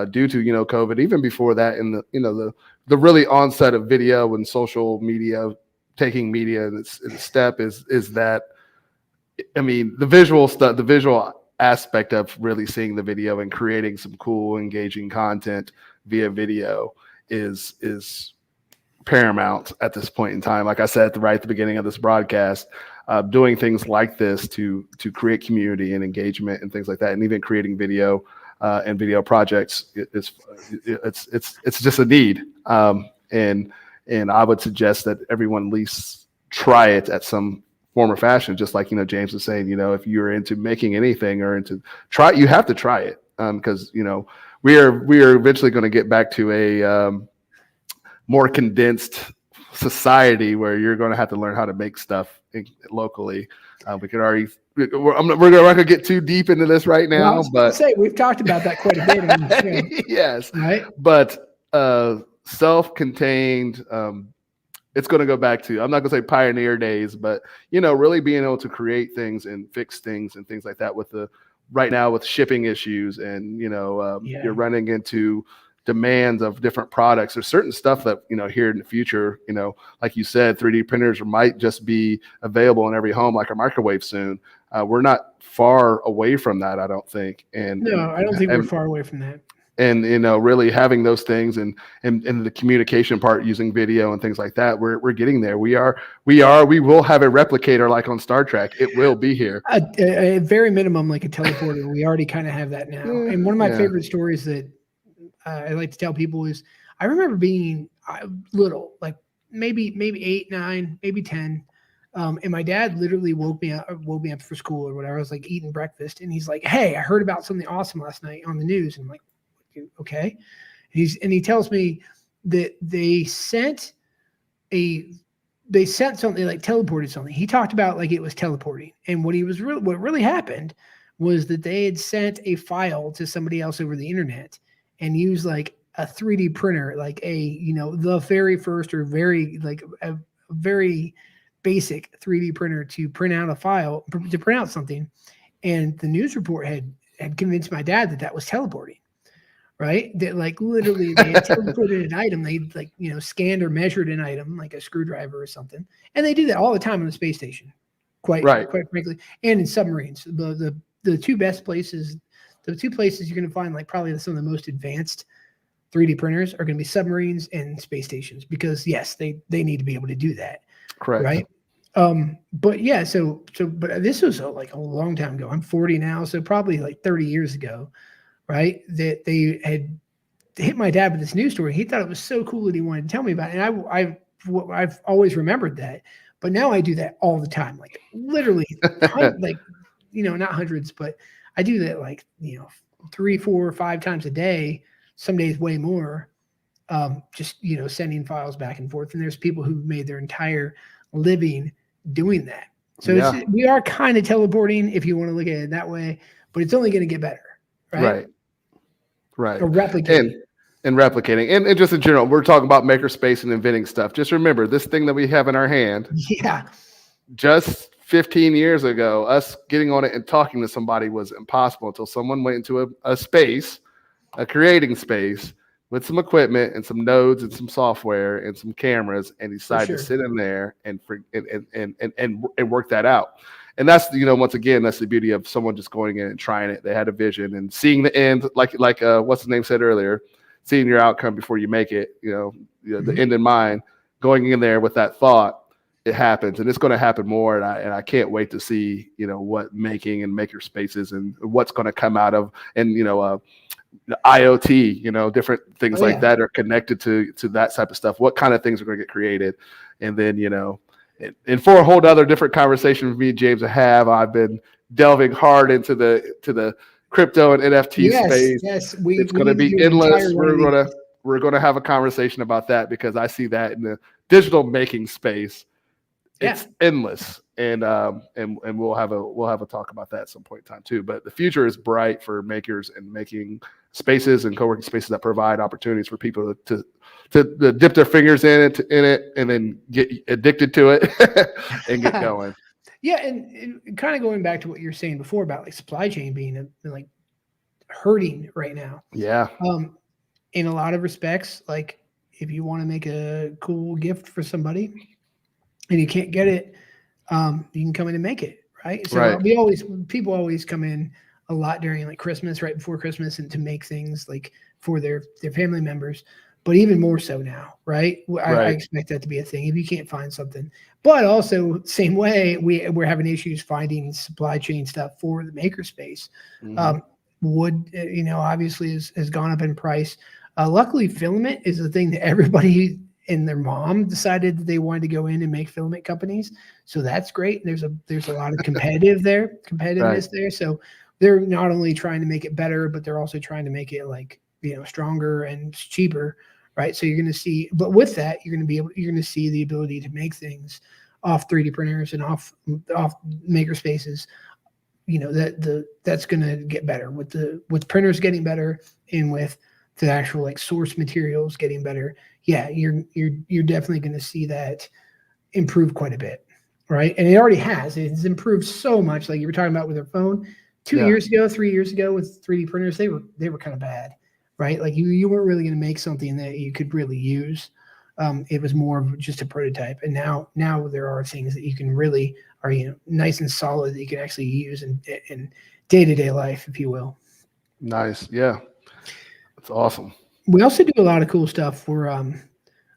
Due to COVID, even before that, in the really onset of video and social media, taking media in its step is that, I mean, the visual stuff, the visual aspect of really seeing the video and creating some cool, engaging content via video is paramount at this point in time. Like I said at the beginning of this broadcast, doing things like this to create community and engagement and things like that, and even creating video. And video projects, it's just a need, and I would suggest that everyone at least try it at some form or fashion. Just like James was saying, if you're into making anything or you have to try it, because we are eventually going to get back to a more condensed society where you're going to have to learn how to make stuff locally. We could already. We're not going to get too deep into this right now, but we've talked about that quite a bit. On the show. Yes, right. But self-contained. It's going to go back to, I'm not going to say pioneer days, but really being able to create things and fix things and things like that. Right now with shipping issues and you're running into demands of different products. There's certain stuff that here in the future, like you said, 3D printers might just be available in every home like a microwave soon. We're not far away from that, I don't think. And no, I don't think we're far away from that. And really having those things and the communication part using video and things like that, we're getting there. We will have a replicator like on Star Trek. It will be here. A very minimum, like a teleporter. We already kind of have that now. And one of my favorite stories that I like to tell people is I remember being little, like maybe 8, 9, maybe 10. And my dad literally woke me up for school or whatever. I was like eating breakfast, and he's like, "Hey, I heard about something awesome last night on the news." And I'm like, "Okay." And he tells me that they sent something, like teleported something. He talked about like it was teleporting, and what really happened was that they had sent a file to somebody else over the internet and used like a 3D printer, like the very first or very like a very basic 3D printer to print out a file, to print out something. And the news report had convinced my dad that was teleporting. right? That like literally they had templated an item, they like, scanned or measured an item like a screwdriver or something. And they do that all the time on the space station, quite frankly, and in submarines. The two best places, the two places you're going to find like probably some of the most advanced 3D printers are going to be submarines and space stations, because yes, they need to be able to do that. Correct. Right. But yeah, but this was like a long time ago. I'm 40 now. So probably like 30 years ago, right? That they had hit my dad with this news story. He thought it was so cool that he wanted to tell me about it. And I've always remembered that, but now I do that all the time. Like literally like, not hundreds, but I do that like, 3, 4, 5 times a day, some days way more. Just, sending files back and forth. And there's people who've made their entire living doing that. So we are kind of teleporting, if you want to look at it that way, but it's only going to get better. Right. Or replicating. And replicating. And just in general, we're talking about Makerspace and inventing stuff. Just remember, this thing that we have in our hand. Yeah. Just 15 years ago, us getting on it and talking to somebody was impossible until someone went into a space, a creating space, with some equipment and some nodes and some software and some cameras, and decided to sit in there and work that out. And that's, once again, that's the beauty of someone just going in and trying it. They had a vision and seeing the end, like what's his name said earlier, seeing your outcome before you make it, the end in mind, going in there with that thought, it happens, and it's going to happen more. And I can't wait to see, what making and Makerspaces and what's going to come out of, and, IoT, different things like that are connected to that type of stuff. What kind of things are going to get created? And then, and for a whole other different conversation with me and James I've been delving hard into the crypto and NFT space. Yes, it's going to be endless. We're going to have a conversation about that, because I see that in the digital making space. It's endless. And we'll have a talk about that at some point in time too. But the future is bright for makers and making spaces and co-working spaces that provide opportunities for people to dip their fingers in it and then get addicted to it and get going. Yeah, and kind of going back to what you were saying before about like supply chain being like hurting right now. Yeah. In a lot of respects, like if you want to make a cool gift for somebody and you can't get it, you can come in and make it, right? So people always come in a lot during like Christmas, right before Christmas, and to make things like for their family members, but even more so now, right? I expect that to be a thing if you can't find something. But also, same way, we're having issues finding supply chain stuff for the Makerspace. Wood, obviously has gone up in price. Luckily, filament is the thing that everybody and their mom decided that they wanted to go in and make filament companies. So that's great. There's a lot of competitiveness there. So they're not only trying to make it better, but they're also trying to make it like, stronger and cheaper. Right. So you're going to see, but with that, you're going to see the ability to make things off 3D printers and off Makerspaces. That's going to get better with printers getting better, and with the actual like source materials getting better. Yeah, you're definitely going to see that improve quite a bit, right? And it already has. It's improved so much. Like you were talking about with your phone 3 years ago with 3D printers, they were kind of bad, right? Like you weren't really going to make something that you could really use. It was more of just a prototype, and now there are things that you can really are nice and solid that you can actually use in day-to-day life, if you will. Nice, yeah, that's awesome. We also do a lot of cool stuff for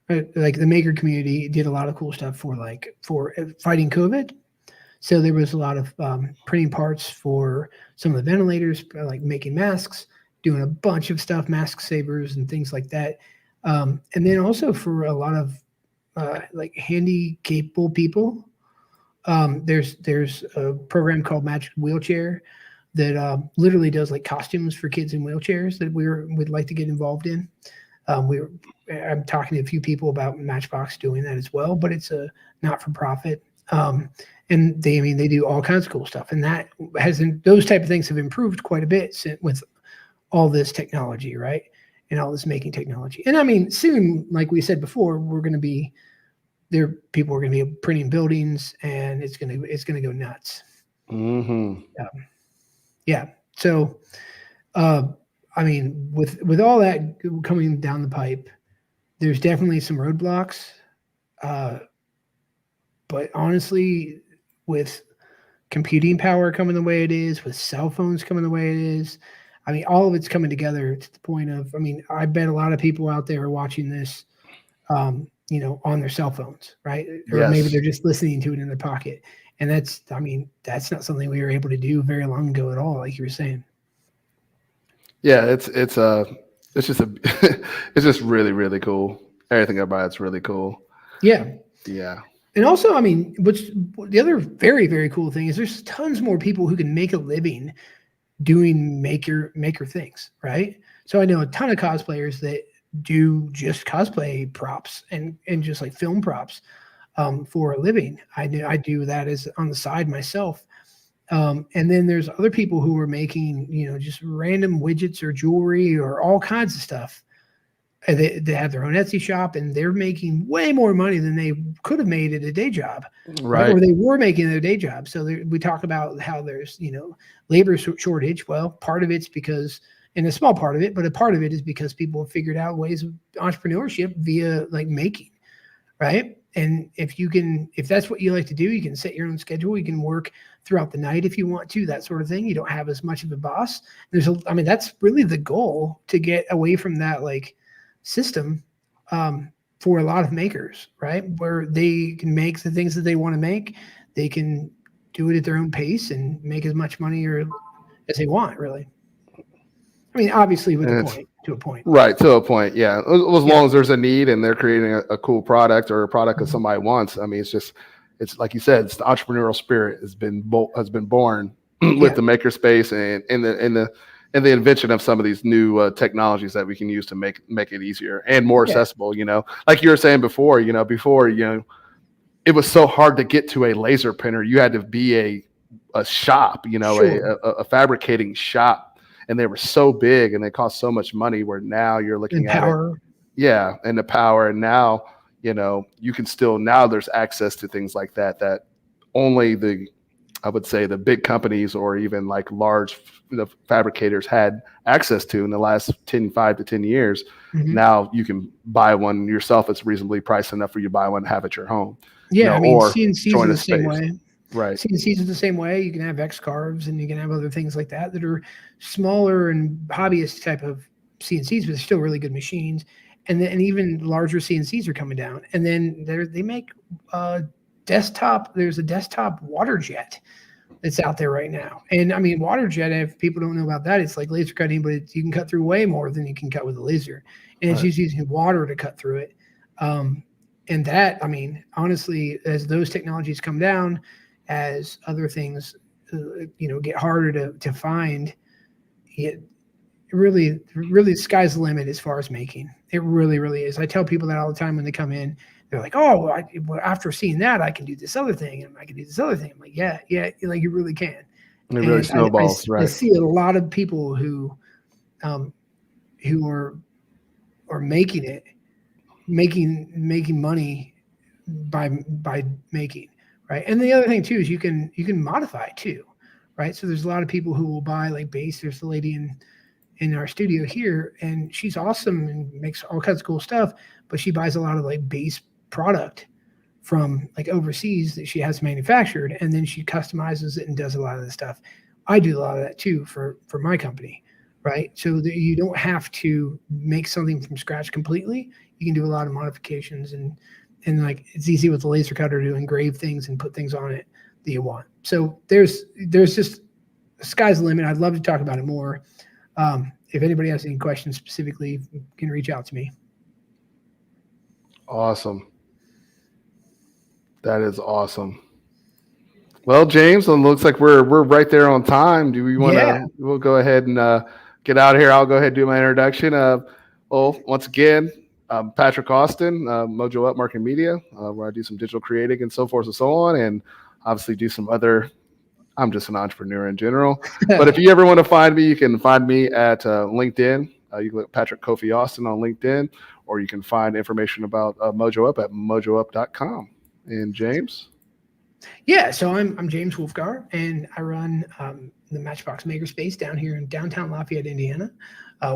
like the maker community did a lot of cool stuff for fighting COVID. So there was a lot of printing parts for some of the ventilators, like making masks, doing a bunch of stuff, mask savers and things like that. And then also for a lot of like handy capable people, there's a program called Magic Wheelchair that literally does like costumes for kids in wheelchairs that we'd like to get involved in. I'm talking to a few people about MatchBOX doing that as well, but it's a not-for-profit. And they do all kinds of cool stuff, and those type of things have improved quite a bit with all this technology, right? And all this making technology. And I mean, soon, like we said before, people are going to be printing buildings, and it's going to go nuts. Mm-hmm. Yeah. So I mean, with all that coming down the pipe, there's definitely some roadblocks. But honestly, with computing power coming the way it is, with cell phones coming the way it is, I mean, all of it's coming together to the point of, I mean, I bet a lot of people out there are watching this, you know, on their cell phones, right? Or maybe they're just listening to it in their pocket. And that's, I mean, that's not something we were able to do very long ago at all, like you were saying. Yeah, it's just it's just really, really cool. Everything about it's really cool. Yeah. Yeah. And also, I mean, the other very, very cool thing is there's tons more people who can make a living doing maker things, right? So I know a ton of cosplayers that do just cosplay props and just like film props for a living. I do that as on the side myself. And then there's other people who are making, you know, just random widgets or jewelry or all kinds of stuff. They have their own Etsy shop, and they're making way more money than they could have made at a day job, right? Or they were making their day job. So we talk about how there's, you know, labor shortage. Well, part of it's because, and a small part of it, but a part of it is because people have figured out ways of entrepreneurship via like making, right? And if that's what you like to do, you can set your own schedule. You can work throughout the night if you want to, that sort of thing. You don't have as much of a boss. I mean, that's really the goal, to get away from that like system for a lot of makers, right? Where they can make the things that they want to make. They can do it at their own pace and make as much money as they want, really. I mean, obviously to a point. Right, to a point, yeah. As long as there's a need and they're creating a cool product or a product that somebody wants. I mean, it's like you said, it's the entrepreneurial spirit has been born with the Makerspace and the invention of some of these new technologies that we can use to make it easier and more accessible. You know, like you were saying before, it was so hard to get to a laser printer. You had to be a shop, you know, a fabricating shop. And they were so big and they cost so much money, where now you're looking at it. Yeah. And the power. And now, you know, now there's access to things like that only I would say the big companies or even like large fabricators had access to in the last 5 to 10 years. Mm-hmm. Now you can buy one yourself. It's reasonably priced enough for you to buy one and have at your home. Yeah. I mean, CNCs are the same way. Right. CNCs are the same way. You can have X carves and you can have other things like that are smaller and hobbyist type of CNCs, but they're still really good machines. And even larger CNCs are coming down. And then they make desktop. There's a desktop water jet that's out there right now. And I mean, water jet, if people don't know about that, it's like laser cutting, but you can cut through way more than you can cut with a laser. And it's just using water to cut through it. And that, I mean, honestly, as those technologies come down, as other things, get harder to find, it really, really, the sky's the limit as far as making. It really, really is. I tell people that all the time when they come in. They're like, "Oh, after seeing that, I can do this other thing, and I can do this other thing." I'm like, "Yeah, like you really can." It really snowballs, right? I see a lot of people who are making it, making money by making. Right. And the other thing too is you can modify it too. Right. So there's a lot of people who will buy like base. There's the lady in our studio here, and she's awesome and makes all kinds of cool stuff, but she buys a lot of like base product from like overseas that she has manufactured, and then she customizes it and does a lot of the stuff. I do a lot of that too for my company. Right. So that you don't have to make something from scratch completely. You can do a lot of modifications and like it's easy with the laser cutter to engrave things and put things on it that you want. So there's just the sky's the limit. I'd love to talk about it more. If anybody has any questions specifically, you can reach out to me. Awesome. That is awesome. Well, James, it looks like we're right there on time. Do we want to? We'll go ahead and get out of here. I'll go ahead and do my introduction. Well, once again, Patrick Austin, Mojo Up Marketing Media, where I do some digital creating and so forth and so on, and obviously do some other. I'm just an entrepreneur in general. But if you ever want to find me, you can find me at LinkedIn. You can look at Patrick Kofi Austin on LinkedIn, or you can find information about Mojo Up at mojoup.com. And James? Yeah, so I'm James Wulfgar, and I run the MatchBOX Makerspace down here in downtown Lafayette, Indiana.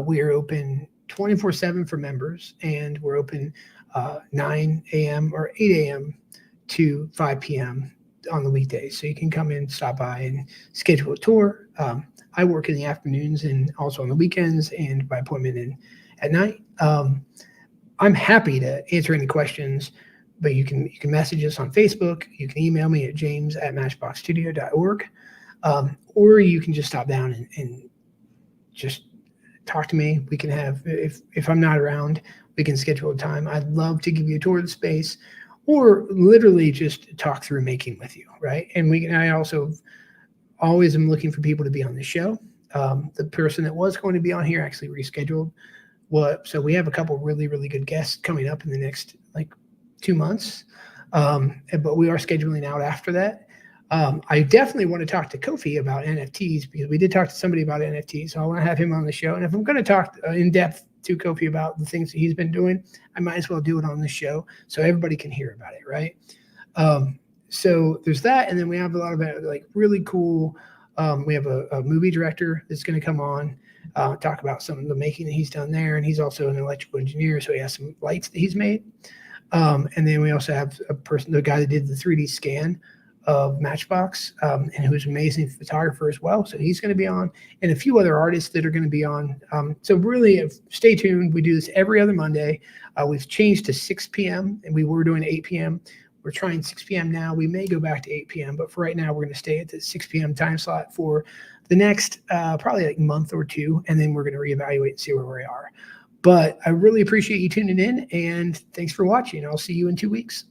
We are open 24/7 for members, and we're open 9 a.m. or 8 a.m. to 5 p.m. on the weekdays. So you can come in, stop by, and schedule a tour. I work in the afternoons and also on the weekends, and by appointment at night. I'm happy to answer any questions, but you can message us on Facebook. You can email me at james@matchboxstudio.org, or you can just stop down and just talk to me. We can have, if I'm not around, we can schedule a time. I'd love to give you a tour of the space, or literally just talk through making with you, right? And I also always am looking for people to be on the show. The person that was going to be on here actually rescheduled. So we have a couple really, really good guests coming up in the next 2 months, but we are scheduling out after that. I definitely want to talk to Kofi about NFTs, because we did talk to somebody about NFTs. So I want to have him on the show. And if I'm going to talk in depth to Kofi about the things that he's been doing, I might as well do it on the show so everybody can hear about it, right? So there's that. And then we have a lot of really cool, we have a movie director that's going to come on, talk about some of the making that he's done there. And he's also an electrical engineer, so he has some lights that he's made. And then we also have the guy that did the 3D scan of MatchBOX, and who's an amazing photographer as well. So he's going to be on, and a few other artists that are going to be on. So really stay tuned. We do this every other Monday. We've changed to 6 p.m. and we were doing 8 p.m. We're trying 6 p.m. now. We may go back to 8 p.m., but for right now, we're going to stay at the 6 p.m. time slot for the next probably month or two, and then we're going to reevaluate and see where we are. But I really appreciate you tuning in, and thanks for watching. I'll see you in 2 weeks.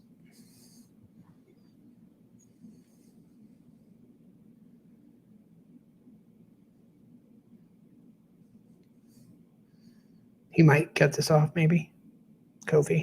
He might cut this off, maybe. Kofi.